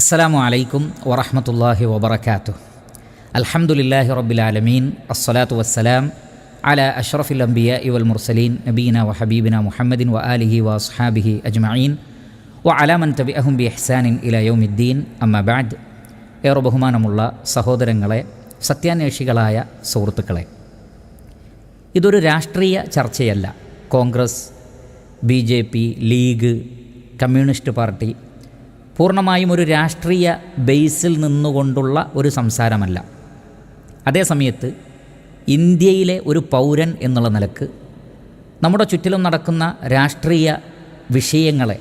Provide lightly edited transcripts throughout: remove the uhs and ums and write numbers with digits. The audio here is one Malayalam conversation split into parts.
അസ്സലാമു അലൈക്കും വറഹ്മത്തുള്ളാഹി വബറകാതുഹു. അൽഹംദുലില്ലാഹി റബ്ബിൽ ആലമീൻ. അസ്സലാത്തു വസ്സലാം അലാ അഷ്റഫിൽ അംബിയാഇ വൽ മുർസലീൻ നബീന വ ഹബീബിന മുഹമ്മദിൻ വ ആലിഹി വ അസ്ഹാബിഹി അജ്മഈൻ വ അലാ മൻ തബിഅഹും ബി ഇഹ്സാനിൻ ഇലാ യൗമിദ്ദീൻ. അമ്മാ ബഅദ്. ഏറെ ബഹുമാനമുള്ള സഹോദരങ്ങളെ, സത്യാന്വേഷികളായ സുഹൃത്തുക്കളെ, ഇതൊരു രാഷ്ട്രീയ ചർച്ചയല്ല. Congress, BJP, League, communist party പൂർണ്ണമായും ഒരു രാഷ്ട്രീയ ബേസിൽ നിന്നുകൊണ്ടുള്ള ഒരു സംസാരമല്ല. അതേസമയത്ത് ഇന്ത്യയിലെ ഒരു പൗരൻ എന്നുള്ള നിലക്ക് നമ്മുടെ ചുറ്റിലും നടക്കുന്ന രാഷ്ട്രീയ വിഷയങ്ങളെ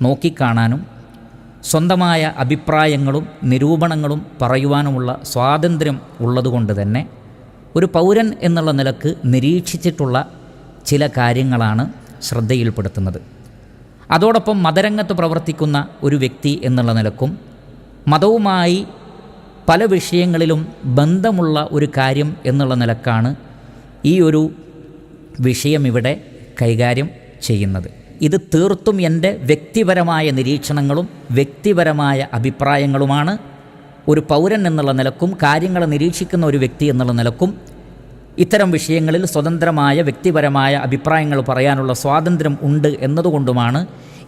നോക്കിക്കാണാനും സ്വന്തമായ അഭിപ്രായങ്ങളും നിരൂപണങ്ങളും പറയുവാനുമുള്ള സ്വാതന്ത്ര്യം ഉള്ളതുകൊണ്ട് തന്നെ ഒരു പൗരൻ എന്നുള്ള നിലക്ക് നിരീക്ഷിച്ചിട്ടുള്ള ചില കാര്യങ്ങളാണ് ശ്രദ്ധയിൽപ്പെടുത്തുന്നത്. അതോടൊപ്പം മതരംഗത്ത് പ്രവർത്തിക്കുന്ന ഒരു വ്യക്തി എന്നുള്ള നിലക്കും മതവുമായി പല വിഷയങ്ങളിലും ബന്ധമുള്ള ഒരു കാര്യം എന്നുള്ള നിലക്കാണ് ഈ ഒരു വിഷയം ഇവിടെ കൈകാര്യം ചെയ്യുന്നത്. ഇത് തീർത്തും എൻ്റെ വ്യക്തിപരമായ നിരീക്ഷണങ്ങളും വ്യക്തിപരമായ അഭിപ്രായങ്ങളുമാണ്. ഒരു പൗരൻ എന്നുള്ള നിലക്കും കാര്യങ്ങൾ നിരീക്ഷിക്കുന്ന ഒരു വ്യക്തി എന്നുള്ള നിലക്കും ഇത്തരം വിഷയങ്ങളിൽ സ്വതന്ത്രമായ വ്യക്തിപരമായ അഭിപ്രായങ്ങൾ പറയാനുള്ള സ്വാതന്ത്ര്യം ഉണ്ട് എന്നതുകൊണ്ടുമാണ്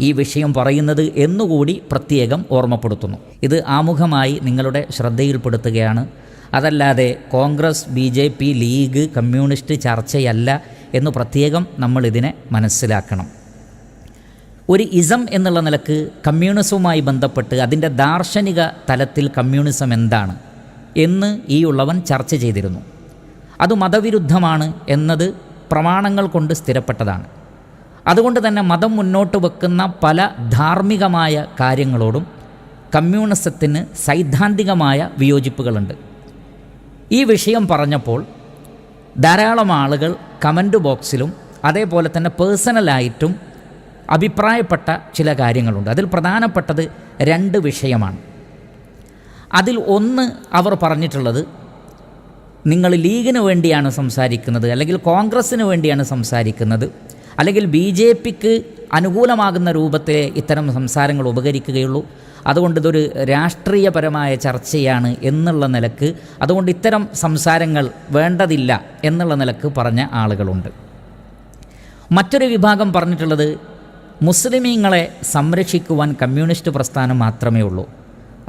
ഈ വിഷയം പറയുന്നത് എന്നുകൂടി പ്രത്യേകം ഓർമ്മപ്പെടുത്തുന്നു. ഇത് ആമുഖമായി നിങ്ങളുടെ ശ്രദ്ധയിൽപ്പെടുത്തുകയാണ്. അതല്ലാതെ കോൺഗ്രസ്, BJP, ലീഗ്, കമ്മ്യൂണിസ്റ്റ് ചർച്ചയല്ല എന്ന് പ്രത്യേകം നമ്മളിതിനെ മനസ്സിലാക്കണം. ഒരു ഇസം എന്നുള്ള നിലക്ക് കമ്മ്യൂണിസവുമായി ബന്ധപ്പെട്ട് അതിൻ്റെ ദാർശനിക തലത്തിൽ കമ്മ്യൂണിസം എന്താണ് എന്ന് ഈ ഉള്ളവൻ ചർച്ച ചെയ്തിരുന്നു. അത് മതവിരുദ്ധമാണ് എന്നത് പ്രമാണങ്ങൾ കൊണ്ട് സ്ഥിരപ്പെട്ടതാണ്. അതുകൊണ്ട് തന്നെ മതം മുന്നോട്ട് വെക്കുന്ന പല ധാർമ്മികമായ കാര്യങ്ങളോടും കമ്മ്യൂണിസത്തിന് സൈദ്ധാന്തികമായ വിയോജിപ്പുകളുണ്ട്. ഈ വിഷയം പറഞ്ഞപ്പോൾ ധാരാളം ആളുകൾ കമൻറ്റ് ബോക്സിലും അതേപോലെ തന്നെ പേഴ്സണലായിട്ടും അഭിപ്രായപ്പെട്ട ചില കാര്യങ്ങളുണ്ട്. അതിൽ പ്രധാനപ്പെട്ടത് 2 വിഷയമാണ്. അതിൽ ഒന്ന് അവർ പറഞ്ഞിട്ടുള്ളത്, നിങ്ങൾ ലീഗിന് വേണ്ടിയാണ് സംസാരിക്കുന്നത്, അല്ലെങ്കിൽ കോൺഗ്രസ്സിന് വേണ്ടിയാണ് സംസാരിക്കുന്നത്, അല്ലെങ്കിൽ BJPക്ക് അനുകൂലമാകുന്ന രൂപത്തിലെ ഇത്തരം സംസാരങ്ങൾ ഉപകരിക്കുകയുള്ളൂ, അതുകൊണ്ട് ഇതൊരു രാഷ്ട്രീയപരമായ ചർച്ചയാണ് എന്നുള്ള നിലക്ക്, അതുകൊണ്ട് ഇത്തരം സംസാരങ്ങൾ വേണ്ടതില്ല എന്നുള്ള നിലക്ക് പറഞ്ഞ ആളുകളുണ്ട്. മറ്റൊരു വിഭാഗം പറഞ്ഞിട്ടുള്ളത്, മുസ്ലിമീങ്ങളെ സംരക്ഷിക്കുവാൻ കമ്മ്യൂണിസ്റ്റ് പ്രസ്ഥാനം മാത്രമേ ഉള്ളൂ,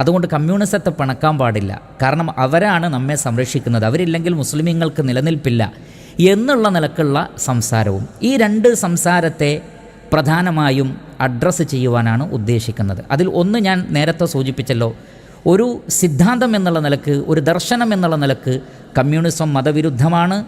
അതുകൊണ്ട് കമ്മ്യൂണിസത്തെ പിണക്കാൻ പാടില്ല, കാരണം അവരാണ് നമ്മെ സംരക്ഷിക്കുന്നത്, അവരില്ലെങ്കിൽ മുസ്ലിമീങ്ങൾക്ക് നിലനിൽപ്പില്ല എന്നുള്ള നിലക്കുള്ള സംസാരവും. ഈ 2 സംസാരത്തെ പ്രധാനമായും അഡ്രസ്സ് ചെയ്യുവാനാണ് ഉദ്ദേശിക്കുന്നത്. അതിൽ ഒന്ന് ഞാൻ നേരത്തെ സൂചിപ്പിച്ചല്ലോ, ഒരു സിദ്ധാന്തം എന്നുള്ള നിലക്ക്, ഒരു ദർശനം എന്നുള്ള നിലക്ക് കമ്മ്യൂണിസം മതവിരുദ്ധമാണ്,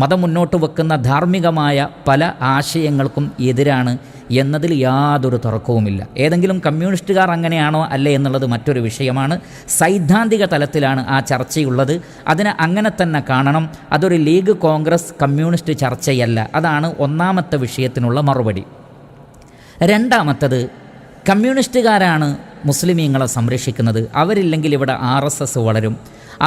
മതം മുന്നോട്ട് വെക്കുന്ന ധാർമ്മികമായ പല ആശയങ്ങൾക്കും എതിരാണ് എന്നതിൽ യാതൊരു തർക്കവുമില്ല. ഏതെങ്കിലും കമ്മ്യൂണിസ്റ്റുകാർ അങ്ങനെയാണോ അല്ലേ എന്നുള്ളത് മറ്റൊരു വിഷയമാണ്. സൈദ്ധാന്തിക തലത്തിലാണ് ആ ചർച്ചയുള്ളത്. അതിനെ അങ്ങനെ തന്നെ കാണണം. അതൊരു ലീഗ്, കോൺഗ്രസ്, കമ്മ്യൂണിസ്റ്റ് ചർച്ചയല്ല. അതാണ് ഒന്നാമത്തെ വിഷയത്തിനുള്ള മറുപടി. രണ്ടാമത്തത്, കമ്മ്യൂണിസ്റ്റുകാരാണ് മുസ്ലിമീങ്ങളെ സംരക്ഷിക്കുന്നത്, അവരില്ലെങ്കിൽ ഇവിടെ RSS വളരും,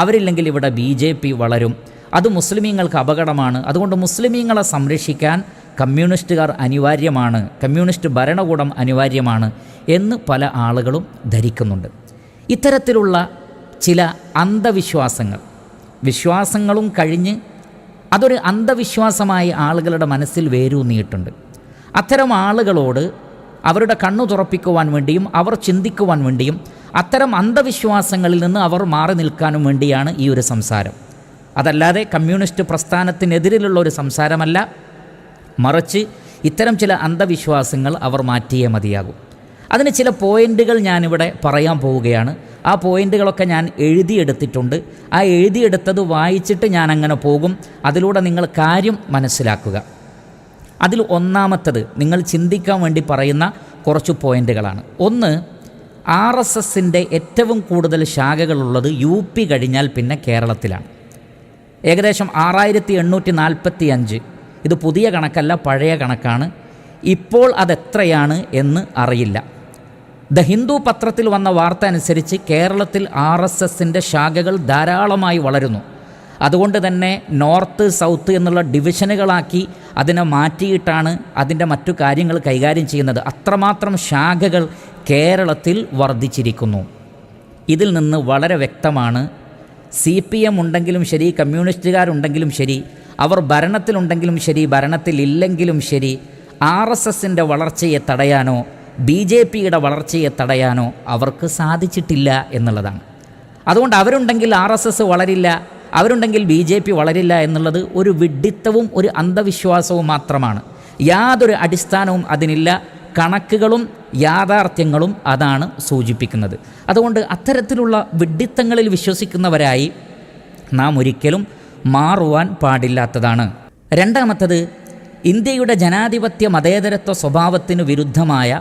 അവരില്ലെങ്കിൽ ഇവിടെ BJP വളരും, അത് മുസ്ലിമീങ്ങൾക്ക് അപകടമാണ്, അതുകൊണ്ട് മുസ്ലിമീങ്ങളെ സംരക്ഷിക്കാൻ കമ്മ്യൂണിസ്റ്റുകാർ അനിവാര്യമാണ്, കമ്മ്യൂണിസ്റ്റ് ഭരണകൂടം അനിവാര്യമാണ് എന്ന് പല ആളുകളും ധരിക്കുന്നുണ്ട്. ഇത്തരത്തിലുള്ള ചില വിശ്വാസങ്ങളും കഴിഞ്ഞ് അതൊരു അന്ധവിശ്വാസമായി ആളുകളുടെ മനസ്സിൽ വേരൂന്നിയിട്ടുണ്ട്. അത്തരം ആളുകളോട് അവരുടെ കണ്ണു തുറപ്പിക്കുവാൻ വേണ്ടിയും അവർ ചിന്തിക്കുവാൻ വേണ്ടിയും അത്തരം അന്ധവിശ്വാസങ്ങളിൽ നിന്ന് അവർ മാറി നിൽക്കാനും വേണ്ടിയാണ് ഈ ഒരു സംസാരം. അതല്ലാതെ കമ്മ്യൂണിസ്റ്റ് പ്രസ്ഥാനത്തിനെതിരിലുള്ള ഒരു സംസാരമല്ല, മറിച്ച് ഇത്തരം ചില അന്ധവിശ്വാസങ്ങൾ അവർ മാറ്റിയേ മതിയാകും. അതിന് ചില പോയിൻ്റുകൾ ഞാനിവിടെ പറയാൻ പോവുകയാണ്. ആ പോയിൻ്റുകളൊക്കെ ഞാൻ എഴുതിയെടുത്തിട്ടുണ്ട്. ആ എഴുതിയെടുത്തത് വായിച്ചിട്ട് ഞാൻ അങ്ങനെ പോകും. അതിലൂടെ നിങ്ങൾ കാര്യം മനസ്സിലാക്കുക. അതിൽ ഒന്നാമത്തത് നിങ്ങൾ ചിന്തിക്കാൻ വേണ്ടി പറയുന്ന കുറച്ച് പോയിൻ്റുകളാണ്. ഒന്ന്, RSSൻ്റെ ഏറ്റവും കൂടുതൽ ശാഖകളുള്ളത് UP കഴിഞ്ഞാൽ പിന്നെ കേരളത്തിലാണ്. ഏകദേശം 6845. ഇത് പുതിയ കണക്കല്ല, പഴയ കണക്കാണ്. ഇപ്പോൾ അതെത്രയാണ് എന്ന് അറിയില്ല. ദ ഹിന്ദു പത്രത്തിൽ വന്ന വാർത്ത അനുസരിച്ച് കേരളത്തിൽ RSSൻ്റെ ശാഖകൾ ധാരാളമായി വളരുന്നു. അതുകൊണ്ട് തന്നെ നോർത്ത്, സൗത്ത് എന്നുള്ള ഡിവിഷനുകളാക്കി അതിനെ മാറ്റിയിട്ടാണ് അതിൻ്റെ മറ്റു കാര്യങ്ങൾ കൈകാര്യം ചെയ്യുന്നത്. അത്രമാത്രം ശാഖകൾ കേരളത്തിൽ വർദ്ധിച്ചിരിക്കുന്നു. ഇതിൽ നിന്ന് വളരെ വ്യക്തമാണ്, CPM ഉണ്ടെങ്കിലും ശരി, കമ്മ്യൂണിസ്റ്റുകാരുണ്ടെങ്കിലും ശരി, അവർ ഭരണത്തിലുണ്ടെങ്കിലും ശരി, ഭരണത്തിലില്ലെങ്കിലും ശരി, RSSൻ്റെ വളർച്ചയെ തടയാനോ BJPയുടെ വളർച്ചയെ തടയാനോ അവർക്ക് സാധിച്ചിട്ടില്ല എന്നുള്ളതാണ്. അതുകൊണ്ട് അവരുണ്ടെങ്കിൽ RSS വളരില്ല, അവരുണ്ടെങ്കിൽ BJP വളരില്ല എന്നുള്ളത് ഒരു വിഡ്ഢിത്തവും ഒരു അന്ധവിശ്വാസവും മാത്രമാണ്. യാതൊരു അടിസ്ഥാനവും അതിനില്ല. കണക്കുകളും യാഥാർത്ഥ്യങ്ങളും അതാണ് സൂചിപ്പിക്കുന്നത്. അതുകൊണ്ട് അത്തരത്തിലുള്ള വിഡ്ഢിത്തങ്ങളിൽ വിശ്വസിക്കുന്നവരായി നാം ഒരിക്കലും മാറുവാൻ പാടില്ലാത്തതാണ്. രണ്ടാമത്തത്, ഇന്ത്യയുടെ ജനാധിപത്യ മതേതരത്വ സ്വഭാവത്തിന് വിരുദ്ധമായ,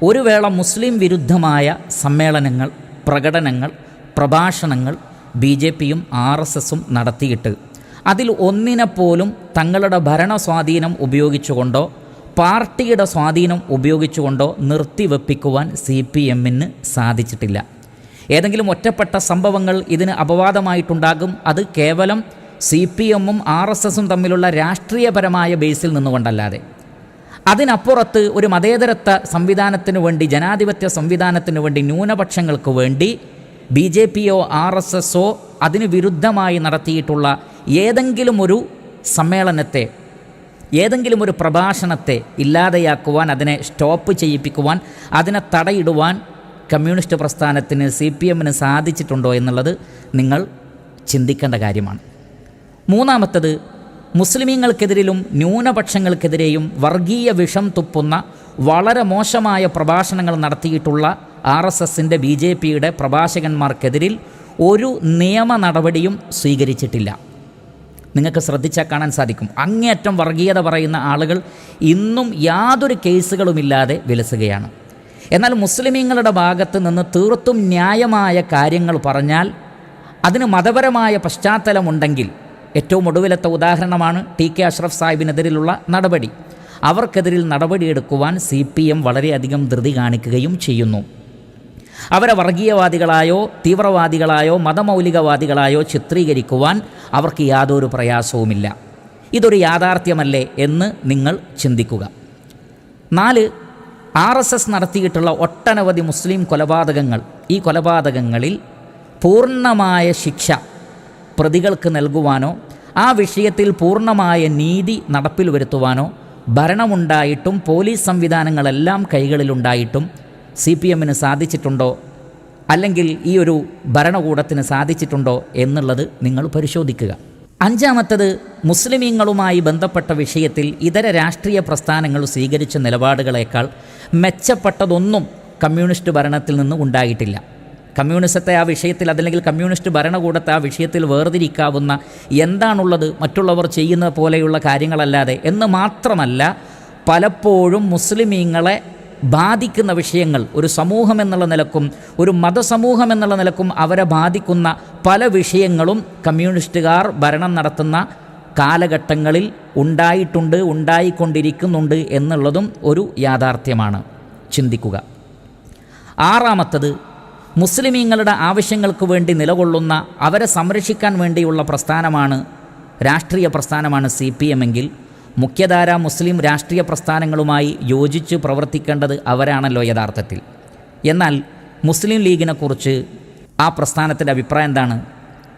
ഒരു വേള മുസ്ലിം വിരുദ്ധമായ സമ്മേളനങ്ങൾ, പ്രകടനങ്ങൾ, പ്രഭാഷണങ്ങൾ BJPയും RSSും നടത്തിയിട്ട് അതിൽ ഒന്നിനെപ്പോലും തങ്ങളുടെ ഭരണ സ്വാധീനം ഉപയോഗിച്ചുകൊണ്ടോ പാർട്ടിയുടെ സ്വാധീനം ഉപയോഗിച്ചുകൊണ്ടോ നിർത്തിവെപ്പിക്കുവാൻ CPMന് സാധിച്ചിട്ടില്ല. ഏതെങ്കിലും ഒറ്റപ്പെട്ട സംഭവങ്ങൾ ഇതിന് അപവാദമായിട്ടുണ്ടാകും. അത് കേവലം CPMും RSSും തമ്മിലുള്ള രാഷ്ട്രീയപരമായ ബേസിൽ നിന്നുകൊണ്ടല്ലാതെ. അതിനപ്പുറത്ത് ഒരു മതേതരത്വ സംവിധാനത്തിനു വേണ്ടി, ജനാധിപത്യ സംവിധാനത്തിനു വേണ്ടി, ന്യൂനപക്ഷങ്ങൾക്ക് വേണ്ടി BJPയോ RSSോ അതിന് വിരുദ്ധമായി നടത്തിയിട്ടുള്ള ഏതെങ്കിലും ഒരു സമ്മേളനത്തെ, ഏതെങ്കിലും ഒരു പ്രഭാഷണത്തെ ഇല്ലാതെയാക്കുവാൻ, അതിനെ സ്റ്റോപ്പ് ചെയ്യിപ്പിക്കുവാൻ, അതിനെ തടയിടുവാൻ കമ്മ്യൂണിസ്റ്റ് പ്രസ്ഥാനത്തിന്, CPMന് സാധിച്ചിട്ടുണ്ടോ എന്നുള്ളത് നിങ്ങൾ ചിന്തിക്കേണ്ട കാര്യമാണ്. മൂന്നാമത്തത്, മുസ്ലിമീങ്ങൾക്കെതിരിലും ന്യൂനപക്ഷങ്ങൾക്കെതിരെയും വർഗീയ വിഷം തുപ്പുന്ന വളരെ മോശമായ പ്രഭാഷണങ്ങൾ നടത്തിയിട്ടുള്ള RSSൻ്റെ BJPയുടെ പ്രഭാഷകന്മാർക്കെതിരിൽ ഒരു നിയമ നടപടിയും സ്വീകരിച്ചിട്ടില്ല. നിങ്ങൾക്ക് ശ്രദ്ധിച്ചാൽ കാണാൻ സാധിക്കും, അങ്ങേയറ്റം വർഗീയത പറയുന്ന ആളുകൾ ഇന്നും യാതൊരു കേസുകളുമില്ലാതെ വിലസുകയാണ്. എന്നാൽ മുസ്ലിമീങ്ങളുടെ ഭാഗത്ത് നിന്ന് തീർത്തും ന്യായമായ കാര്യങ്ങൾ പറഞ്ഞാൽ, അതിന് മതപരമായ പശ്ചാത്തലമുണ്ടെങ്കിൽ, ഏറ്റവും ഒടുവിലത്തെ ഉദാഹരണമാണ് TK അഷ്റഫ് സാഹിബിനെതിരിലുള്ള നടപടി. അവർക്കെതിരിൽ നടപടിയെടുക്കുവാൻ CPM വളരെയധികം ധൃതി കാണിക്കുകയും ചെയ്യുന്നു. അവരെ വർഗീയവാദികളായോ തീവ്രവാദികളായോ മതമൗലികവാദികളായോ ചിത്രീകരിക്കുവാൻ അവർക്ക് യാതൊരു പ്രയാസവുമില്ല. ഇതൊരു യാഥാർത്ഥ്യമല്ലേ എന്ന് നിങ്ങൾ ചിന്തിക്കുക. 4, RSS നടത്തിയിട്ടുള്ള ഒട്ടനവധി മുസ്ലിം കൊലപാതകങ്ങൾ, ഈ കൊലപാതകങ്ങളിൽ പൂർണ്ണമായ ശിക്ഷ പ്രതികൾക്ക് നൽകുവാനോ ആ വിഷയത്തിൽ പൂർണ്ണമായ നീതി നടപ്പിൽ വരുത്തുവാനോ ഭരണമുണ്ടായിട്ടും പോലീസ് സംവിധാനങ്ങളെല്ലാം കൈകളിലുണ്ടായിട്ടും CPMന് സാധിച്ചിട്ടുണ്ടോ, അല്ലെങ്കിൽ ഈ ഒരു ഭരണകൂടത്തിന് സാധിച്ചിട്ടുണ്ടോ എന്നുള്ളത് നിങ്ങൾ പരിശോധിക്കുക. 5, മുസ്ലിമീങ്ങളുമായി ബന്ധപ്പെട്ട വിഷയത്തിൽ ഇതര രാഷ്ട്രീയ പ്രസ്ഥാനങ്ങൾ സ്വീകരിച്ച നിലപാടുകളേക്കാൾ മെച്ചപ്പെട്ടതൊന്നും കമ്മ്യൂണിസ്റ്റ് ഭരണത്തിൽ നിന്ന് ഉണ്ടായിട്ടില്ല. കമ്മ്യൂണിസത്തെ ആ വിഷയത്തിൽ, അതല്ലെങ്കിൽ കമ്മ്യൂണിസ്റ്റ് ഭരണകൂടത്തെ ആ വിഷയത്തിൽ വേർതിരിക്കാവുന്ന എന്താണുള്ളത് മറ്റുള്ളവർ ചെയ്യുന്ന പോലെയുള്ള കാര്യങ്ങളല്ലാതെ. എന്ന് മാത്രമല്ല, പലപ്പോഴും മുസ്ലിമീങ്ങളെ ബാധിക്കുന്ന വിഷയങ്ങൾ, ഒരു സമൂഹം എന്നുള്ള നിലക്കും ഒരു മതസമൂഹം എന്നുള്ള നിലക്കും അവരെ ബാധിക്കുന്ന പല വിഷയങ്ങളും കമ്മ്യൂണിസ്റ്റുകാർ ഭരണം നടത്തുന്ന കാലഘട്ടങ്ങളിൽ ഉണ്ടായിട്ടുണ്ട്, ഉണ്ടായിക്കൊണ്ടിരിക്കുന്നുണ്ട് എന്നുള്ളതും ഒരു യാഥാർത്ഥ്യമാണ്. ചിന്തിക്കുക. 6, മുസ്ലിമീങ്ങളുടെ ആവശ്യങ്ങൾക്ക് വേണ്ടി നിലകൊള്ളുന്ന, അവരെ സംരക്ഷിക്കാൻ വേണ്ടിയുള്ള പ്രസ്ഥാനമാണ്, രാഷ്ട്രീയ പ്രസ്ഥാനമാണ് CPM എങ്കിൽ മുഖ്യധാര മുസ്ലിം രാഷ്ട്രീയ പ്രസ്ഥാനങ്ങളുമായി യോജിച്ച് പ്രവർത്തിക്കേണ്ടത് അവരാണല്ലോ യഥാർത്ഥത്തിൽ. എന്നാൽ മുസ്ലിം ലീഗിനെക്കുറിച്ച് ആ പ്രസ്ഥാനത്തിൻ്റെ അഭിപ്രായം എന്താണ്?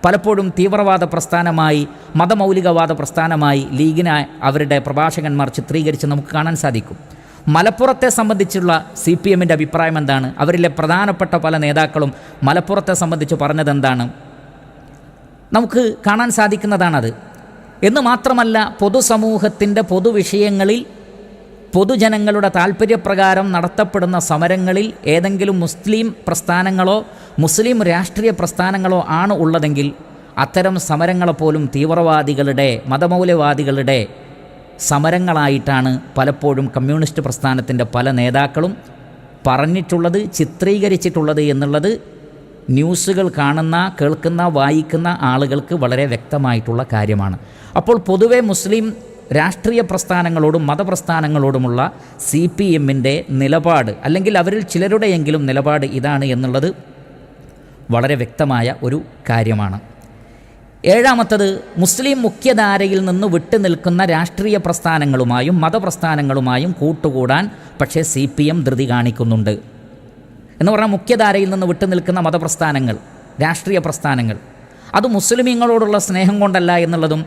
പലപ്പോഴും തീവ്രവാദ പ്രസ്ഥാനമായി, മതമൗലികവാദ പ്രസ്ഥാനമായി ലീഗിനെ അവരുടെ പ്രഭാഷകന്മാർ ചിത്രീകരിച്ച് നമുക്ക് കാണാൻ സാധിക്കും. മലപ്പുറത്തെ സംബന്ധിച്ചുള്ള CPMൻ്റെ അഭിപ്രായം എന്താണ്? അവരിലെ പ്രധാനപ്പെട്ട പല നേതാക്കളും മലപ്പുറത്തെ സംബന്ധിച്ച് പറഞ്ഞതെന്താണ്? നമുക്ക് കാണാൻ സാധിക്കുന്നതാണത്. എന്ന് മാത്രമല്ല, പൊതുസമൂഹത്തിൻ്റെ പൊതുവിഷയങ്ങളിൽ പൊതുജനങ്ങളുടെ താൽപ്പര്യപ്രകാരം നടത്തപ്പെടുന്ന സമരങ്ങളിൽ ഏതെങ്കിലും മുസ്ലിം പ്രസ്ഥാനങ്ങളോ മുസ്ലിം രാഷ്ട്രീയ പ്രസ്ഥാനങ്ങളോ ആണ് ഉള്ളതെങ്കിൽ അത്തരം സമരങ്ങളെപ്പോലും തീവ്രവാദികളുടെ, മതമൗലവാദികളുടെ സമരങ്ങളായിട്ടാണ് പലപ്പോഴും കമ്മ്യൂണിസ്റ്റ് പ്രസ്ഥാനത്തിൻ്റെ പല നേതാക്കളും പറഞ്ഞിട്ടുള്ളത്, ചിത്രീകരിച്ചിട്ടുള്ളത് എന്നുള്ളത് ന്യൂസുകൾ കാണുന്ന, കേൾക്കുന്ന, വായിക്കുന്ന ആളുകൾക്ക് വളരെ വ്യക്തമായിട്ടുള്ള കാര്യമാണ്. അപ്പോൾ പൊതുവെ മുസ്ലിം രാഷ്ട്രീയ പ്രസ്ഥാനങ്ങളോടും മതപ്രസ്ഥാനങ്ങളോടുമുള്ള CPMൻ്റെ നിലപാട്, അല്ലെങ്കിൽ അവരിൽ ചിലരുടെയെങ്കിലും നിലപാട് ഇതാണ് എന്നുള്ളത് വളരെ വ്യക്തമായ ഒരു കാര്യമാണ്. 7, മുസ്ലിം മുഖ്യധാരയിൽ നിന്ന് വിട്ടുനിൽക്കുന്ന രാഷ്ട്രീയ പ്രസ്ഥാനങ്ങളുമായും മതപ്രസ്ഥാനങ്ങളുമായും കൂട്ടുകൂടാൻ പക്ഷേ CPM ധൃതി കാണിക്കുന്നുണ്ട്. എന്ന് പറഞ്ഞാൽ മുഖ്യധാരയിൽ നിന്ന് വിട്ടുനിൽക്കുന്ന മതപ്രസ്ഥാനങ്ങൾ, രാഷ്ട്രീയ പ്രസ്ഥാനങ്ങൾ, അത് മുസ്ലിമീങ്ങളോടുള്ള സ്നേഹം കൊണ്ടല്ല എന്നുള്ളതും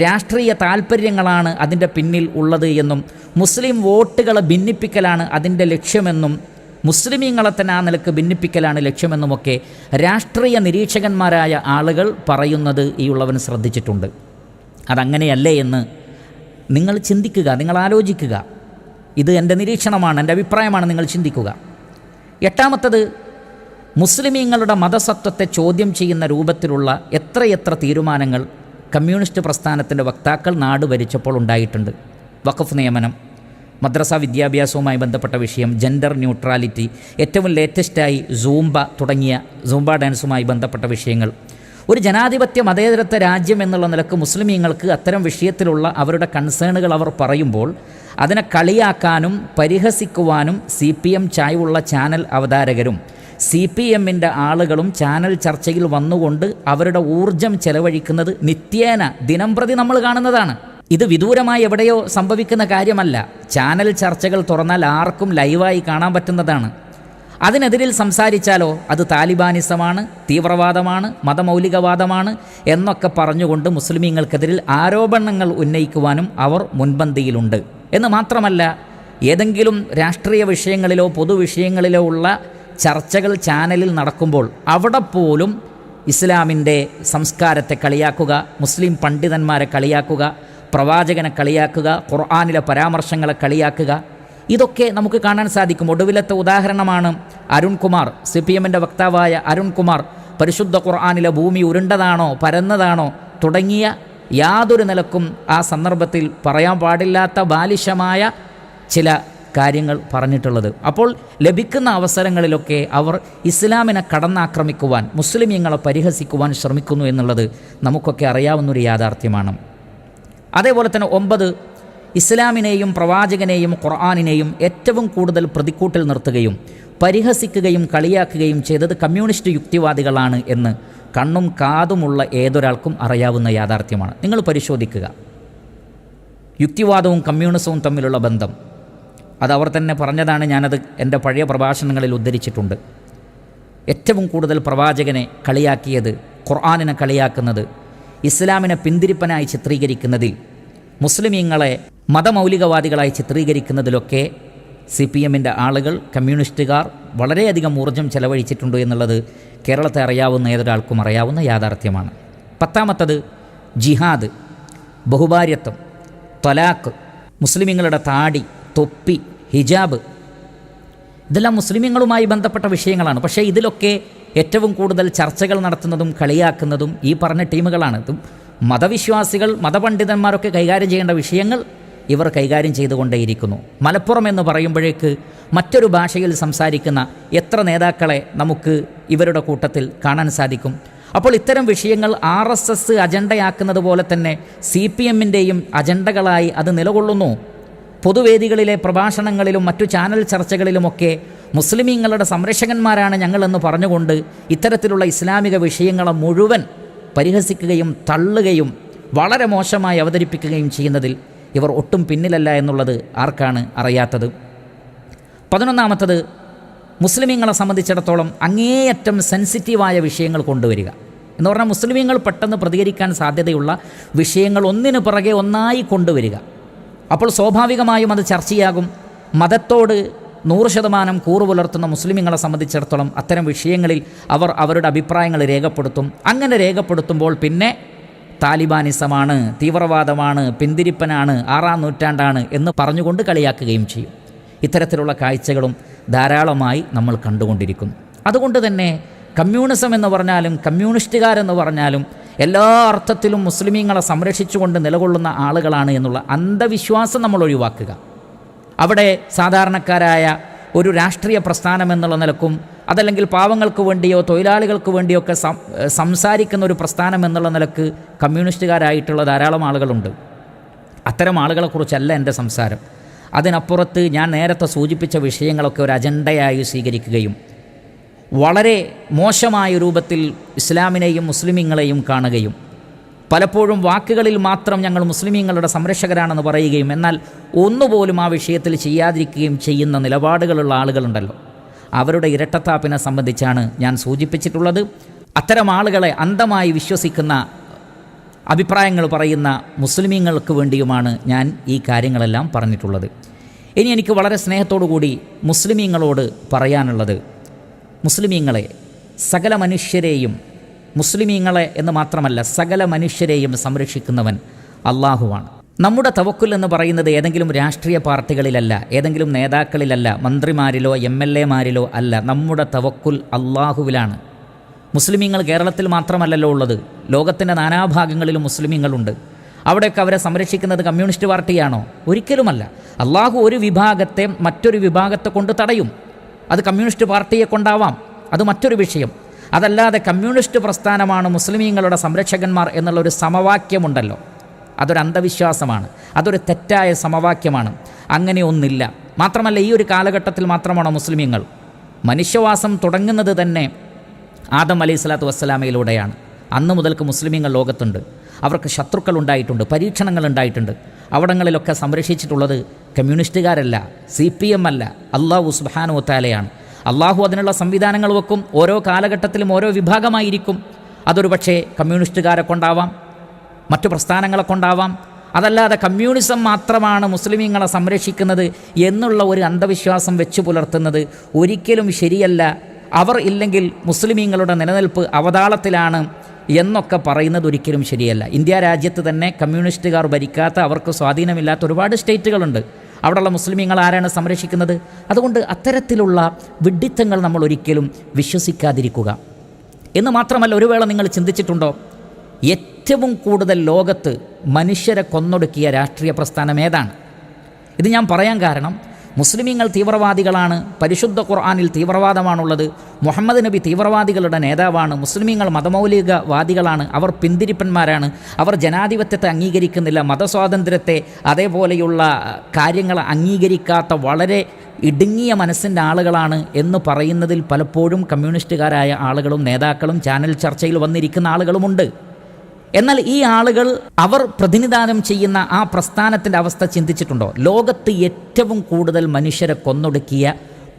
രാഷ്ട്രീയ താൽപ്പര്യങ്ങളാണ് അതിൻ്റെ പിന്നിൽ ഉള്ളത് എന്നും മുസ്ലിം വോട്ടുകളെ ഭിന്നിപ്പിക്കലാണ് അതിൻ്റെ ലക്ഷ്യമെന്നും മുസ്ലിമീങ്ങളെ തന്നെ ആ നിലക്ക് ഭിന്നിപ്പിക്കലാണ് ലക്ഷ്യമെന്നുമൊക്കെ രാഷ്ട്രീയ നിരീക്ഷകന്മാരായ ആളുകൾ പറയുന്നത് ഈ ഉള്ളവൻ ശ്രദ്ധിച്ചിട്ടുണ്ട്. അതങ്ങനെയല്ലേ എന്ന് നിങ്ങൾ ചിന്തിക്കുക, നിങ്ങൾ ആലോചിക്കുക. ഇത് എൻ്റെ നിരീക്ഷണമാണ്, എൻ്റെ അഭിപ്രായമാണ്, നിങ്ങൾ ചിന്തിക്കുക. എട്ടാമത്തത്, മുസ്ലിമീങ്ങളുടെ മതസത്വത്തെ ചോദ്യം ചെയ്യുന്ന രൂപത്തിലുള്ള എത്രയെത്ര തീരുമാനങ്ങൾ കമ്മ്യൂണിസ്റ്റ് പ്രസ്ഥാനത്തിൻ്റെ വക്താക്കൾ നാട് ഭരിച്ചപ്പോൾ ഉണ്ടായിട്ടുണ്ട്. വഖഫ് നിയമനം, മദ്രസ വിദ്യാഭ്യാസവുമായി ബന്ധപ്പെട്ട വിഷയം, ജെൻഡർ ന്യൂട്രാലിറ്റി, ഏറ്റവും ലേറ്റസ്റ്റായി സൂംബ ഡാൻസുമായി ബന്ധപ്പെട്ട വിഷയങ്ങൾ. ഒരു ജനാധിപത്യ മതേതരത്വ രാജ്യം എന്നുള്ള നിലക്ക് മുസ്ലിമീങ്ങൾക്ക് അത്തരം വിഷയത്തിലുള്ള അവരുടെ കൺസേണുകൾ അവർ പറയുമ്പോൾ അതിനെ കളിയാക്കാനും പരിഹസിക്കുവാനും CPM ചായ്വുള്ള ചാനൽ അവതാരകരും CPMൻ്റെ ആളുകളും ചാനൽ ചർച്ചയിൽ വന്നുകൊണ്ട് അവരുടെ ഊർജം ചെലവഴിക്കുന്നത് നിത്യേന ദിനംപ്രതി നമ്മൾ കാണുന്നതാണ്. ഇത് വിദൂരമായി എവിടെയോ സംഭവിക്കുന്ന കാര്യമല്ല. ചാനൽ ചർച്ചകൾ തുറന്നാൽ ആർക്കും ലൈവായി കാണാൻ പറ്റുന്നതാണ്. അതിനെതിരിൽ സംസാരിച്ചാലോ അത് താലിബാനിസമാണ്, തീവ്രവാദമാണ്, മതമൗലികവാദമാണ് എന്നൊക്കെ പറഞ്ഞുകൊണ്ട് മുസ്ലിമീങ്ങൾക്കെതിരിൽ ആരോപണങ്ങൾ ഉന്നയിക്കുവാനും അവർ മുൻപന്തിയിലുണ്ട്. എന്ന് മാത്രമല്ല, ഏതെങ്കിലും രാഷ്ട്രീയ വിഷയങ്ങളിലോ പൊതുവിഷയങ്ങളിലോ ഉള്ള ചർച്ചകൾ ചാനലിൽ നടക്കുമ്പോൾ അവിടെ പോലും ഇസ്ലാമിൻ്റെ സംസ്കാരത്തെ കളിയാക്കുക, മുസ്ലിം പണ്ഡിതന്മാരെ കളിയാക്കുക, പ്രവാചകനെ കളിയാക്കുക, ഖുർആനിലെ പരാമർശങ്ങളെ കളിയാക്കുക, ഇതൊക്കെ നമുക്ക് കാണാൻ സാധിക്കും. ഒടുവിലത്തെ ഉദാഹരണമാണ് അരുൺകുമാർ, CPMൻ്റെ വക്താവായ അരുൺകുമാർ പരിശുദ്ധ ഖുർആനിലെ ഭൂമി ഉരുണ്ടതാണോ പരന്നതാണോ തുടങ്ങിയ യാതൊരു നിലക്കും ആ സന്ദർഭത്തിൽ പറയാൻ പാടില്ലാത്ത ബാലിശമായ ചില കാര്യങ്ങൾ പറഞ്ഞിട്ടുള്ളത്. അപ്പോൾ ലഭിക്കുന്ന അവസരങ്ങളിലൊക്കെ അവർ ഇസ്ലാമിനെ കടന്നാക്രമിക്കുവാൻ, മുസ്ലിമീങ്ങളെ പരിഹസിക്കുവാൻ ശ്രമിക്കുന്നു എന്നുള്ളത് നമുക്കൊക്കെ അറിയാവുന്നൊരു യാഥാർത്ഥ്യമാണ്. അതേപോലെ തന്നെ 9, ഇസ്ലാമിനെയും പ്രവാചകനെയും ഖുർആനിനെയും ഏറ്റവും കൂടുതൽ പ്രതിക്കൂട്ടിൽ നിർത്തുകയും പരിഹസിക്കുകയും കളിയാക്കുകയും ചെയ്തത് കമ്മ്യൂണിസ്റ്റ് യുക്തിവാദികളാണ് എന്ന് കണ്ണും കാതുമുള്ള ഏതൊരാൾക്കും അറിയാവുന്ന യാഥാർത്ഥ്യമാണ്. നിങ്ങൾ പരിശോധിക്കുക, യുക്തിവാദവും കമ്മ്യൂണിസവും തമ്മിലുള്ള ബന്ധം. അതവർ തന്നെ പറഞ്ഞതാണ്, ഞാനത് എൻ്റെ പഴയ പ്രഭാഷണങ്ങളിൽ ഉദ്ധരിച്ചിട്ടുണ്ട്. ഏറ്റവും കൂടുതൽ പ്രവാചകനെ കളിയാക്കിയത്, ഖുർആനിനെ കളിയാക്കുന്നത്, ഇസ്ലാമിനെ പിന്തിരിപ്പനായി ചിത്രീകരിക്കുന്നതിൽ, മുസ്ലിമീങ്ങളെ മതമൗലികവാദികളായി ചിത്രീകരിക്കുന്നതിലൊക്കെ CPMൻ്റെ ആളുകൾ, കമ്മ്യൂണിസ്റ്റുകാർ വളരെയധികം ഊർജ്ജം ചെലവഴിച്ചിട്ടുണ്ട് എന്നുള്ളത് കേരളത്തെ അറിയാവുന്ന ഏതൊരാൾക്കും അറിയാവുന്ന യാഥാർത്ഥ്യമാണ്. 10ാമത്തത്, ജിഹാദ്, ബഹുഭാര്യത്വം, ത്വലാഖ്, മുസ്ലിമീങ്ങളുടെ താടി, തൊപ്പി, ഹിജാബ്, ഇതെല്ലാം മുസ്ലിമീങ്ങളുമായി ബന്ധപ്പെട്ട വിഷയങ്ങളാണ്. പക്ഷേ ഇതിലൊക്കെ ഏറ്റവും കൂടുതൽ ചർച്ചകൾ നടത്തുന്നതും കളിയാക്കുന്നതും ഈ പറഞ്ഞ ടീമുകളാണ്. മതവിശ്വാസികൾ, മതപണ്ഡിതന്മാരൊക്കെ കൈകാര്യം ചെയ്യേണ്ട വിഷയങ്ങൾ ഇവർ കൈകാര്യം ചെയ്തുകൊണ്ടേയിരിക്കുന്നു. മലപ്പുറം എന്ന് പറയുമ്പോഴേക്ക് മറ്റൊരു ഭാഷയിൽ സംസാരിക്കുന്ന എത്ര നേതാക്കളെ നമുക്ക് ഇവരുടെ കൂട്ടത്തിൽ കാണാൻ സാധിക്കും. അപ്പോൾ ഇത്തരം വിഷയങ്ങൾ RSS അജണ്ടയാക്കുന്നത് പോലെ തന്നെ CPMൻ്റെയും അജണ്ടകളായി അത് നിലകൊള്ളുന്നു. പൊതുവേദികളിലെ പ്രഭാഷണങ്ങളിലും മറ്റു ചാനൽ ചർച്ചകളിലുമൊക്കെ മുസ്ലിമീങ്ങളുടെ സംരക്ഷകന്മാരാണ് ഞങ്ങളെന്ന് പറഞ്ഞുകൊണ്ട് ഇത്തരത്തിലുള്ള ഇസ്ലാമിക വിഷയങ്ങളെ മുഴുവൻ പരിഹസിക്കുകയും തള്ളുകയും വളരെ മോശമായി അവതരിപ്പിക്കുകയും ചെയ്യുന്നതിൽ ഇവർ ഒട്ടും പിന്നിലല്ല എന്നുള്ളത് ആർക്കാണ് അറിയാത്തത്. 11ാമത്തത്, മുസ്ലിമീങ്ങളെ സംബന്ധിച്ചിടത്തോളം അങ്ങേയറ്റം സെൻസിറ്റീവായ വിഷയങ്ങൾ കൊണ്ടുവരിക എന്ന് പറഞ്ഞാൽ മുസ്ലിമീങ്ങൾ പെട്ടെന്ന് പ്രതികരിക്കാൻ സാധ്യതയുള്ള വിഷയങ്ങൾ ഒന്നിനു പിറകെ ഒന്നായി കൊണ്ടുവരിക. അപ്പോൾ സ്വാഭാവികമായും അത് ചർച്ചയാകും. മതത്തോട് 100% കൂറു പുലർത്തുന്ന മുസ്ലിമീങ്ങളെ സംബന്ധിച്ചിടത്തോളം അത്തരം വിഷയങ്ങളിൽ അവർ അവരുടെ അഭിപ്രായങ്ങൾ രേഖപ്പെടുത്തും. അങ്ങനെ രേഖപ്പെടുത്തുമ്പോൾ പിന്നെ താലിബാനിസമാണ്, തീവ്രവാദമാണ്, പിന്തിരിപ്പനാണ്, 6ാം നൂറ്റാണ്ടാണ് എന്ന് പറഞ്ഞുകൊണ്ട് കളിയാക്കുകയും ചെയ്യും. ഇത്തരത്തിലുള്ള കാഴ്ചകളും ധാരാളമായി നമ്മൾ കണ്ടുകൊണ്ടിരിക്കുന്നു. അതുകൊണ്ട് തന്നെ കമ്മ്യൂണിസം എന്ന് പറഞ്ഞാലും കമ്മ്യൂണിസ്റ്റുകാരെന്ന് പറഞ്ഞാലും എല്ലാ അർത്ഥത്തിലും മുസ്ലിമീങ്ങളെ സംരക്ഷിച്ചുകൊണ്ട് നിലകൊള്ളുന്ന ആളുകളാണ് എന്നുള്ള അന്ധവിശ്വാസം നമ്മൾ ഒഴിവാക്കുക. അവിടെ സാധാരണക്കാരായ ഒരു രാഷ്ട്രീയ പ്രസ്ഥാനം എന്നുള്ള നിലക്കും അതല്ലെങ്കിൽ പാവങ്ങൾക്ക് വേണ്ടിയോ തൊഴിലാളികൾക്ക് വേണ്ടിയോ ഒക്കെ സംസാരിക്കുന്ന ഒരു പ്രസ്ഥാനം എന്നുള്ള നിലക്ക് കമ്മ്യൂണിസ്റ്റുകാരായിട്ടുള്ള ധാരാളം ആളുകളുണ്ട്. അത്തരം ആളുകളെക്കുറിച്ചല്ല എൻ്റെ സംസാരം. അതിനപ്പുറത്ത് ഞാൻ നേരത്തെ സൂചിപ്പിച്ച വിഷയങ്ങളൊക്കെ ഒരു അജണ്ടയായി സ്വീകരിക്കുകയും വളരെ മോശമായ രൂപത്തിൽ ഇസ്ലാമിനെയും മുസ്ലിമീങ്ങളെയും കാണുകയും പലപ്പോഴും വാക്കുകളിൽ മാത്രം ഞങ്ങൾ മുസ്ലിമീങ്ങളുടെ സംരക്ഷകരാണെന്ന് പറയുകയും എന്നാൽ ഒന്നുപോലും ആ വിഷയത്തിൽ ചെയ്യാതിരിക്കുകയും ചെയ്യുന്ന നിലപാടുകളുള്ള ആളുകളുണ്ടല്ലോ. അവരുടെ ഇരട്ടത്താപ്പിനെ സംബന്ധിച്ചാണ് ഞാൻ സൂചിപ്പിച്ചിട്ടുള്ളത്. അത്തരം ആളുകളെ അന്ധമായി വിശ്വസിക്കുന്ന അഭിപ്രായങ്ങൾ പറയുന്ന മുസ്ലിമീങ്ങൾക്ക് വേണ്ടിയുമാണ് ഞാൻ ഈ കാര്യങ്ങളെല്ലാം പറഞ്ഞിട്ടുള്ളത്. ഇനി എനിക്ക് വളരെ സ്നേഹത്തോടു കൂടി മുസ്ലിമീങ്ങളോട് പറയാനുള്ളത്, മുസ്ലിമീങ്ങളെ, സകല മനുഷ്യരെയും, മുസ്ലിമീങ്ങളെ എന്ന് മാത്രമല്ല സകല മനുഷ്യരെയും സംരക്ഷിക്കുന്നവൻ അള്ളാഹുവാണ്. നമ്മുടെ തവക്കുൽ എന്ന് പറയുന്നത് ഏതെങ്കിലും രാഷ്ട്രീയ പാർട്ടികളിലല്ല, ഏതെങ്കിലും നേതാക്കളിലല്ല, മന്ത്രിമാരിലോ MLA-മാരിലോ അല്ല. നമ്മുടെ തവക്കുൽ അള്ളാഹുവിലാണ്. മുസ്ലിമീങ്ങൾ കേരളത്തിൽ മാത്രമല്ലല്ലോ ഉള്ളത്, ലോകത്തിൻ്റെ നാനാഭാഗങ്ങളിലും മുസ്ലിമീങ്ങളുണ്ട്. അവിടെയൊക്കെ അവരെ സംരക്ഷിക്കുന്നത് കമ്മ്യൂണിസ്റ്റ് പാർട്ടിയാണോ? ഒരിക്കലുമല്ല. അള്ളാഹു ഒരു വിഭാഗത്തെ മറ്റൊരു വിഭാഗത്തെ കൊണ്ട് തടയും. അത് കമ്മ്യൂണിസ്റ്റ് പാർട്ടിയെ കൊണ്ടാവാം, അത് മറ്റൊരു വിഷയം. അതല്ലാതെ കമ്മ്യൂണിസ്റ്റ് പ്രസ്ഥാനമാണ് മുസ്ലിമീങ്ങളുടെ സംരക്ഷകന്മാർ എന്നുള്ളൊരു സമവാക്യമുണ്ടല്ലോ, അതൊരു അന്ധവിശ്വാസമാണ്, അതൊരു തെറ്റായ സമവാക്യമാണ്. അങ്ങനെ ഒന്നില്ല. മാത്രമല്ല, ഈ ഒരു കാലഘട്ടത്തിൽ മാത്രമാണോ മുസ്ലിമീങ്ങൾ? മനുഷ്യവാസം തുടങ്ങുന്നത് തന്നെ ആദം അലൈഹിസ്സലാത്തു വസ്സലാമയിലൂടെയാണ്. അന്ന് മുതൽക്ക് മുസ്ലിമീങ്ങൾ ലോകത്തുണ്ട്. അവർക്ക് ശത്രുക്കൾ ഉണ്ടായിട്ടുണ്ട്, പരീക്ഷണങ്ങൾ ഉണ്ടായിട്ടുണ്ട്. അവിടങ്ങളിലൊക്കെ സംരക്ഷിച്ചിട്ടുള്ളത് കമ്മ്യൂണിസ്റ്റുകാരല്ല, CPM അല്ല, അള്ളാഹു സുബ്ഹാനഹു വ തആലയാണ്. അള്ളാഹു അതിനുള്ള സംവിധാനങ്ങൾ വെക്കും. ഓരോ കാലഘട്ടത്തിലും ഓരോ വിഭാഗമായിരിക്കും. അതൊരു പക്ഷേ കമ്മ്യൂണിസ്റ്റുകാരെ കൊണ്ടാവാം, മറ്റു പ്രസ്ഥാനങ്ങളെ കൊണ്ടാവാം. അതല്ലാതെ കമ്മ്യൂണിസം മാത്രമാണ് മുസ്ലിമീങ്ങളെ സംരക്ഷിക്കുന്നത് എന്നുള്ള ഒരു അന്ധവിശ്വാസം വെച്ച് പുലർത്തുന്നത് ഒരിക്കലും ശരിയല്ല. അവർ ഇല്ലെങ്കിൽ മുസ്ലിമീങ്ങളുടെ നിലനിൽപ്പ് അവതാളത്തിലാണ് എന്നൊക്കെ പറയുന്നത് ഒരിക്കലും ശരിയല്ല. ഇന്ത്യ രാജ്യത്ത് തന്നെ കമ്മ്യൂണിസ്റ്റുകാർ ഭരിക്കാത്ത, അവർക്ക് സ്വാധീനമില്ലാത്ത ഒരുപാട് സ്റ്റേറ്റുകളുണ്ട്. അവിടെയുള്ള മുസ്ലിമീങ്ങൾ ആരാണ് സംരക്ഷിക്കുന്നത്? അതുകൊണ്ട് അത്തരത്തിലുള്ള വിഡ്ഢിത്തങ്ങൾ നമ്മൾ ഒരിക്കലും വിശ്വസിക്കാതിരിക്കുക. എന്ന് മാത്രമല്ല, ഒരു വേള നിങ്ങൾ ചിന്തിച്ചിട്ടുണ്ടോ, ഏറ്റവും കൂടുതൽ ലോകത്ത് മനുഷ്യരെ കൊന്നൊടുക്കിയ രാഷ്ട്രീയ പ്രസ്ഥാനം ഏതാണ്? ഇത് ഞാൻ പറയാൻ കാരണം, മുസ്ലിമീങ്ങൾ തീവ്രവാദികളാണ്, പരിശുദ്ധ ഖുർആനിൽ തീവ്രവാദമാണുള്ളത്, മുഹമ്മദ് നബി തീവ്രവാദികളുടെ നേതാവാണ്, മുസ്ലിമീങ്ങൾ മതമൗലികവാദികളാണ്, അവർ പിന്തിരിപ്പന്മാരാണ്, അവർ ജനാധിപത്യത്തെ അംഗീകരിക്കുന്നില്ല, മതസ്വാതന്ത്ര്യത്തെ അതേപോലെയുള്ള കാര്യങ്ങൾ അംഗീകരിക്കാത്ത വളരെ ഇടുങ്ങിയ മനസ്സിൻ്റെ ആളുകളാണ് എന്ന് പറയുന്നതിൽ പലപ്പോഴും കമ്മ്യൂണിസ്റ്റുകാരായ ആളുകളും നേതാക്കളും ചാനൽ ചർച്ചയിൽ വന്നിരിക്കുന്ന ആളുകളുമുണ്ട്. എന്നാൽ ഈ ആളുകൾ അവർ പ്രതിനിധാനം ചെയ്യുന്ന ആ പ്രസ്ഥാനത്തിൻ്റെ അവസ്ഥ ചിന്തിച്ചിട്ടുണ്ടോ? ലോകത്ത് ഏറ്റവും കൂടുതൽ മനുഷ്യരെ കൊന്നൊടുക്കിയ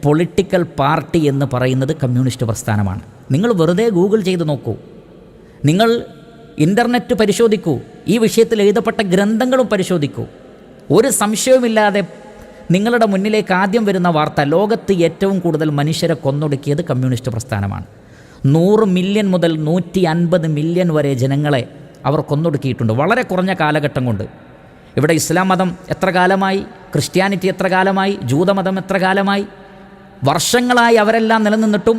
പൊളിറ്റിക്കൽ പാർട്ടി എന്ന് പറയുന്നത് കമ്മ്യൂണിസ്റ്റ് പ്രസ്ഥാനമാണ്. നിങ്ങൾ വെറുതെ ഗൂഗിൾ ചെയ്ത് നോക്കൂ, നിങ്ങൾ ഇൻ്റർനെറ്റ് പരിശോധിക്കൂ, ഈ വിഷയത്തിൽ എഴുതപ്പെട്ട ഗ്രന്ഥങ്ങളും പരിശോധിക്കൂ. ഒരു സംശയവുമില്ലാതെ നിങ്ങളുടെ മുന്നിലേക്ക് ആദ്യം വരുന്ന വാർത്ത, ലോകത്ത് ഏറ്റവും കൂടുതൽ മനുഷ്യരെ കൊന്നൊടുക്കിയത് കമ്മ്യൂണിസ്റ്റ് പ്രസ്ഥാനമാണ്. 100 മില്യൺ മുതൽ 150 മില്യൺ വരെ ജനങ്ങളെ അവർ കൊന്നൊടുക്കിയിട്ടുണ്ട് വളരെ കുറഞ്ഞ കാലഘട്ടം കൊണ്ട്. ഇവിടെ ഇസ്ലാം മതം എത്ര കാലമായി, ക്രിസ്ത്യാനിറ്റി എത്ര കാലമായി, ജൂതമതം എത്ര കാലമായി, വർഷങ്ങളായി അവരെല്ലാം നിലനിന്നിട്ടും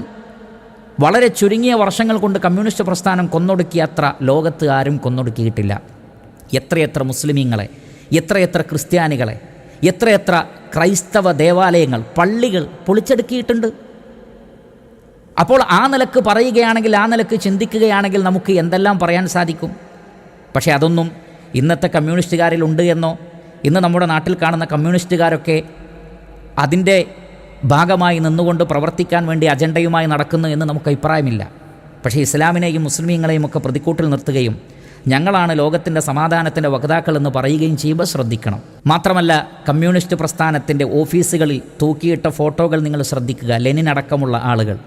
വളരെ ചുരുങ്ങിയ വർഷങ്ങൾ കൊണ്ട് കമ്മ്യൂണിസ്റ്റ് പ്രസ്ഥാനം കൊന്നൊടുക്കിയ അത്ര ലോകത്ത് ആരും കൊന്നൊടുക്കിയിട്ടില്ല. എത്രയെത്ര മുസ്ലിമീങ്ങളെ, എത്രയെത്ര ക്രിസ്ത്യാനികളെ, എത്രയെത്ര ക്രൈസ്തവ ദേവാലയങ്ങൾ, പള്ളികൾ പൊളിച്ചെടുക്കിയിട്ടുണ്ട്. അപ്പോൾ ആ നിലക്ക് പറയുകയാണെങ്കിൽ, ആ നിലക്ക് ചിന്തിക്കുകയാണെങ്കിൽ നമുക്ക് എന്തെല്ലാം പറയാൻ സാധിക്കും. പക്ഷേ അതൊന്നും ഇന്നത്തെ കമ്മ്യൂണിസ്റ്റുകാരിലുണ്ട് എന്നോ, ഇന്ന് നമ്മുടെ നാട്ടിൽ കാണുന്ന കമ്മ്യൂണിസ്റ്റുകാരൊക്കെ അതിൻ്റെ ഭാഗമായി നിന്നുകൊണ്ട് പ്രവർത്തിക്കാൻ വേണ്ടി അജണ്ടയുമായി നടക്കുന്നു എന്ന് നമുക്ക് അഭിപ്രായമില്ല. പക്ഷേ ഇസ്ലാമിനെയും മുസ്ലിമീങ്ങളെയും ഒക്കെ പ്രതിക്കൂട്ടിൽ നിർത്തുകയും ഞങ്ങളാണ് ലോകത്തിൻ്റെ സമാധാനത്തിൻ്റെ വക്താക്കൾ എന്ന് പറയുകയും ചെയ്യുമ്പോൾ ശ്രദ്ധിക്കണം. മാത്രമല്ല, കമ്മ്യൂണിസ്റ്റ് പ്രസ്ഥാനത്തിൻ്റെ ഓഫീസുകളിൽ തൂക്കിയിട്ട ഫോട്ടോകൾ നിങ്ങൾ ശ്രദ്ധിക്കുക. ലെനിൻ അടക്കമുള്ള ആളുകൾ,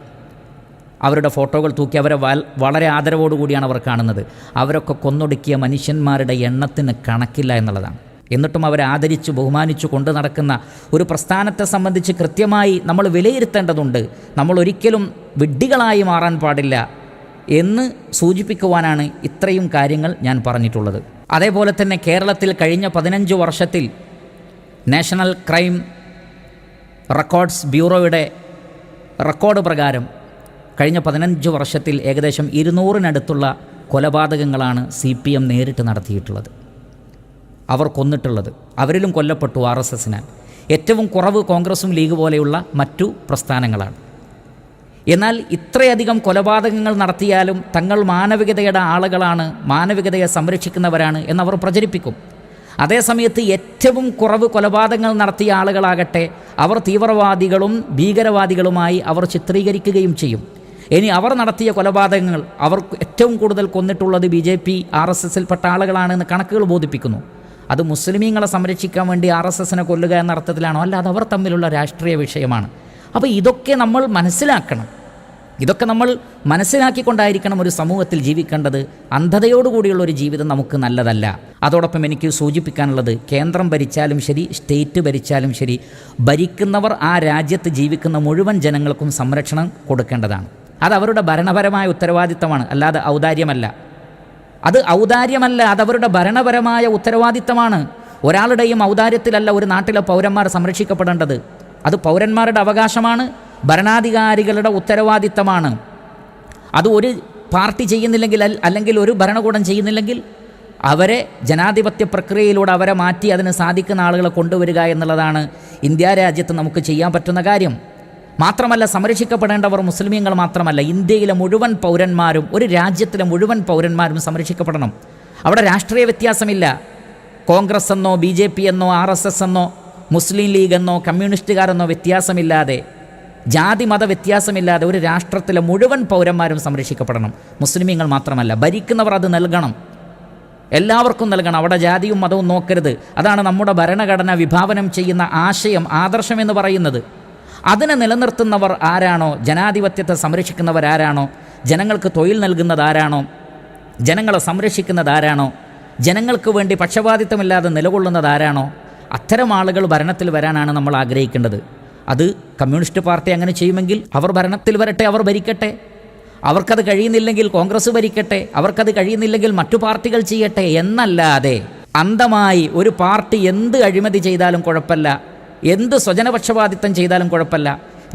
അവരുടെ ഫോട്ടോകൾ തൂക്കി അവരെ വളരെ ആദരവോടുകൂടിയാണ് അവർ കാണുന്നത്. അവരൊക്കെ കൊന്നൊടുക്കിയ മനുഷ്യന്മാരുടെ എണ്ണത്തിന് കണക്കില്ല എന്നുള്ളതാണ്. എന്നിട്ടും അവരെ ആദരിച്ചു ബഹുമാനിച്ചു കൊണ്ടു നടക്കുന്ന ഒരു പ്രസ്ഥാനത്തെ സംബന്ധിച്ച് കൃത്യമായി നമ്മൾ വിലയിരുത്തേണ്ടതുണ്ട്. നമ്മൾ ഒരിക്കലും വിഡ്ഢികളായി മാറാൻ പാടില്ല എന്ന് സൂചിപ്പിക്കുവാനാണ് ഇത്രയും കാര്യങ്ങൾ ഞാൻ പറഞ്ഞിട്ടുള്ളത്. അതേപോലെ തന്നെ കേരളത്തിൽ കഴിഞ്ഞ 15 വർഷത്തിൽ നാഷണൽ ക്രൈം റെക്കോർഡ്സ് ബ്യൂറോയുടെ റെക്കോർഡ് പ്രകാരം കഴിഞ്ഞ 15 വർഷത്തിൽ ഏകദേശം 200-നടുത്തുള്ള കൊലപാതകങ്ങളാണ് CPM നേരിട്ട് നടത്തിയിട്ടുള്ളത്. അവർ കൊന്നിട്ടുള്ളത്, അവരിലും കൊല്ലപ്പെട്ടു RSSനാൽ. ഏറ്റവും കുറവ് കോൺഗ്രസും ലീഗ് പോലെയുള്ള മറ്റു പ്രസ്ഥാനങ്ങളാണ്. എന്നാൽ ഇത്രയധികം കൊലപാതകങ്ങൾ നടത്തിയാലും തങ്ങൾ മാനവികതയുടെ ആളുകളാണ്, മാനവികതയെ സംരക്ഷിക്കുന്നവരാണ് എന്നവർ പ്രചരിപ്പിക്കും. അതേസമയത്ത് ഏറ്റവും കുറവ് കൊലപാതകങ്ങൾ നടത്തിയ ആളുകളാകട്ടെ അവർ തീവ്രവാദികളും ഭീകരവാദികളുമായി അവർ ചിത്രീകരിക്കുകയും ചെയ്യും. ഇനി അവർ നടത്തിയ കൊലപാതകങ്ങൾ, അവർ ഏറ്റവും കൂടുതൽ കൊന്നിട്ടുള്ളത് BJP RSSൽപ്പെട്ട ആളുകളാണെന്ന് കണക്കുകൾ ബോധിപ്പിക്കുന്നു. അത് മുസ്ലിമീങ്ങളെ സംരക്ഷിക്കാൻ വേണ്ടി RSSനെ കൊല്ലുക എന്ന അർത്ഥത്തിലാണോ? അല്ല, അത് അവർ തമ്മിലുള്ള രാഷ്ട്രീയ വിഷയമാണ്. അപ്പോൾ ഇതൊക്കെ നമ്മൾ മനസ്സിലാക്കണം. ഇതൊക്കെ നമ്മൾ മനസ്സിലാക്കിക്കൊണ്ടായിരിക്കണം ഒരു സമൂഹത്തിൽ ജീവിക്കേണ്ടത്. അന്ധതയോടുകൂടിയുള്ള ഒരു ജീവിതം നമുക്ക് നല്ലതല്ല. അതോടൊപ്പം എനിക്ക് സൂചിപ്പിക്കാനുള്ളത്, കേന്ദ്രം ഭരിച്ചാലും ശരി, സ്റ്റേറ്റ് ഭരിച്ചാലും ശരി, ഭരിക്കുന്നവർ ആ രാജ്യത്ത് ജീവിക്കുന്ന മുഴുവൻ ജനങ്ങൾക്കും സംരക്ഷണം കൊടുക്കേണ്ടതാണ്. അത് അവരുടെ ഭരണപരമായ ഉത്തരവാദിത്തമാണ്, അല്ലാതെ ഔദാര്യമല്ല. അതവരുടെ ഭരണപരമായ ഉത്തരവാദിത്തമാണ്. ഒരാളുടെയും ഔദാര്യത്തിലല്ല ഒരു നാട്ടിലെ പൗരന്മാർ സംരക്ഷിക്കപ്പെടേണ്ടത്. അത് പൗരന്മാരുടെ അവകാശമാണ്, ഭരണാധികാരികളുടെ ഉത്തരവാദിത്തമാണ്. അത് ഒരു പാർട്ടി ചെയ്യുന്നില്ലെങ്കിൽ, അല്ലെങ്കിൽ ഒരു ഭരണകൂടം ചെയ്യുന്നില്ലെങ്കിൽ അവരെ ജനാധിപത്യ പ്രക്രിയയിലൂടെ അവരെ മാറ്റി അതിന് സാധിക്കുന്ന ആളുകളെ കൊണ്ടുവരിക എന്നുള്ളതാണ് ഇന്ത്യ രാജ്യത്ത് നമുക്ക് ചെയ്യാൻ പറ്റുന്ന കാര്യം. മാത്രമല്ല, സംരക്ഷിക്കപ്പെടേണ്ടവർ മുസ്ലിമീങ്ങൾ മാത്രമല്ല, ഇന്ത്യയിലെ മുഴുവൻ പൗരന്മാരും, ഒരു രാജ്യത്തിലെ മുഴുവൻ പൗരന്മാരും സംരക്ഷിക്കപ്പെടണം. അവിടെ രാഷ്ട്രീയ വ്യത്യാസമില്ല. കോൺഗ്രസ് എന്നോ BJP എന്നോ RSS എന്നോ മുസ്ലിം ലീഗ് എന്നോ കമ്മ്യൂണിസ്റ്റുകാരെന്നോ വ്യത്യാസമില്ലാതെ, ജാതി മത വ്യത്യാസമില്ലാതെ ഒരു രാഷ്ട്രത്തിലെ മുഴുവൻ പൗരന്മാരും സംരക്ഷിക്കപ്പെടണം. മുസ്ലിമീങ്ങൾ മാത്രമല്ല, ഭരിക്കുന്നവർ അത് നൽകണം, എല്ലാവർക്കും നൽകണം. അവിടെ ജാതിയും മതവും നോക്കരുത്. അതാണ് നമ്മുടെ ഭരണഘടന വിഭാവനം ചെയ്യുന്ന ആശയം, ആദർശം എന്ന് പറയുന്നത്. അതിനെ നിലനിർത്തുന്നവർ ആരാണോ, ജനാധിപത്യത്തെ സംരക്ഷിക്കുന്നവരാരാണോ, ജനങ്ങൾക്ക് തൊഴിൽ നൽകുന്നതാരാണോ, ജനങ്ങളെ സംരക്ഷിക്കുന്നതാരാണോ, ജനങ്ങൾക്ക് വേണ്ടി പക്ഷപാതിത്വമില്ലാതെ നിലകൊള്ളുന്നതാരാണോ, അത്തരം ആളുകൾ ഭരണത്തിൽ വരാനാണ് നമ്മൾ ആഗ്രഹിക്കേണ്ടത്. അത് കമ്മ്യൂണിസ്റ്റ് പാർട്ടി അങ്ങനെ ചെയ്യുമെങ്കിൽ അവർ ഭരണത്തിൽ വരട്ടെ, അവർ ഭരിക്കട്ടെ. അവർക്കത് കഴിയുന്നില്ലെങ്കിൽ കോൺഗ്രസ് ഭരിക്കട്ടെ, അവർക്കത് കഴിയുന്നില്ലെങ്കിൽ മറ്റു പാർട്ടികൾ ചെയ്യട്ടെ എന്നല്ലാതെ അന്ധമായി ഒരു പാർട്ടി എന്ത് അഴിമതി ചെയ്താലും കുഴപ്പമില്ല, എന്ത് സ്വജനപക്ഷപാതിത്വം ചെയ്താലും കുഴപ്പമില്ല,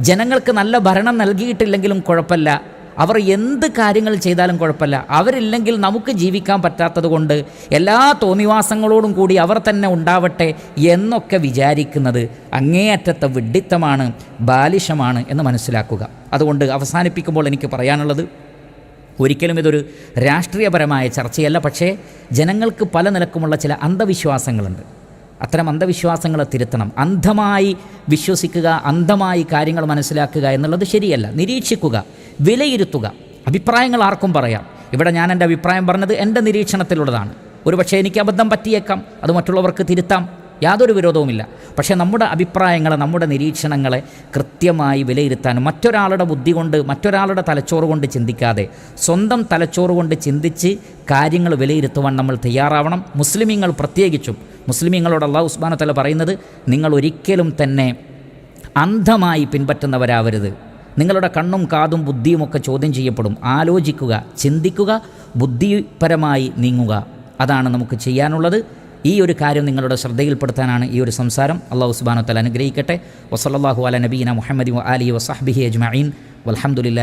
ജനങ്ങൾക്ക് നല്ല ഭരണം നൽകിയിട്ടില്ലെങ്കിലും കുഴപ്പമില്ല, അവർ എന്ത് കാര്യങ്ങൾ ചെയ്താലും കുഴപ്പമില്ല, അവരില്ലെങ്കിൽ നമുക്ക് ജീവിക്കാൻ പറ്റാത്തത് കൊണ്ട് എല്ലാ തോന്നിവാസങ്ങളോടും കൂടി അവർ തന്നെ ഉണ്ടാവട്ടെ എന്നൊക്കെ വിചാരിക്കുന്നത് അങ്ങേയറ്റത്തെ വിഡ്ഢിത്തമാണ്, ബാലിശമാണ് എന്ന് മനസ്സിലാക്കുക. അതുകൊണ്ട് അവസാനിപ്പിക്കുമ്പോൾ എനിക്ക് പറയാനുള്ളത്, ഒരിക്കലും ഇതൊരു രാഷ്ട്രീയപരമായ ചർച്ചയല്ല. പക്ഷേ ജനങ്ങൾക്ക് പല നിലക്കുമുള്ള ചില അന്ധവിശ്വാസങ്ങളുണ്ട്. അത്തരം അന്ധവിശ്വാസങ്ങളെ തിരുത്തണം. അന്ധമായി വിശ്വസിക്കുക, അന്ധമായി കാര്യങ്ങൾ മനസ്സിലാക്കുക എന്നുള്ളത് ശരിയല്ല. നിരീക്ഷിക്കുക, വിലയിരുത്തുക. അഭിപ്രായങ്ങൾ ആർക്കും പറയാം. ഇവിടെ ഞാൻ എൻ്റെ അഭിപ്രായം പറഞ്ഞത് എൻ്റെ നിരീക്ഷണത്തിലുള്ളതാണ്. ഒരുപക്ഷെ എനിക്ക് അബദ്ധം പറ്റിയേക്കാം, അത് മറ്റുള്ളവർക്ക് തിരുത്താം, യാതൊരു വിരോധവുമില്ല. പക്ഷേ നമ്മുടെ അഭിപ്രായങ്ങളെ, നമ്മുടെ നിരീക്ഷണങ്ങളെ കൃത്യമായി വിലയിരുത്താനും മറ്റൊരാളുടെ ബുദ്ധി കൊണ്ട്, മറ്റൊരാളുടെ തലച്ചോറ് കൊണ്ട് ചിന്തിക്കാതെ സ്വന്തം തലച്ചോറ് കൊണ്ട് ചിന്തിച്ച് കാര്യങ്ങൾ വിലയിരുത്തുവാൻ നമ്മൾ തയ്യാറാവണം. മുസ്ലിമീങ്ങൾ പ്രത്യേകിച്ചും, മുസ്ലിമീങ്ങളോട് അല്ലാഹു സുബ്ഹാനഹു വ തആല പറയുന്നത്, നിങ്ങൾ ഒരിക്കലും തന്നെ അന്ധമായി പിൻപറ്റുന്നവരാവരുത്. നിങ്ങളുടെ കണ്ണും കാതും ബുദ്ധിയുമൊക്കെ ചോദ്യം ചെയ്യപ്പെടും. ആലോചിക്കുക, ചിന്തിക്കുക, ബുദ്ധിപരമായി നീങ്ങുക. അതാണ് നമുക്ക് ചെയ്യാനുള്ളത്. ഈ ഒരു കാര്യം നിങ്ങളുടെ ശ്രദ്ധയിൽപ്പെടുത്താനാണ് ഈ ഒരു സംസാരം. അല്ലാഹു സുബ്ഹാനഹു വ തആല അനുഗ്രഹിക്കട്ടെ. വസല്ലല്ലാഹു അലാ നബീന മുഹമ്മദി വ ആലിഹി വസഹ്ബിഹി അജ്മഈൻ വൽഹംദുലില്ലാഹി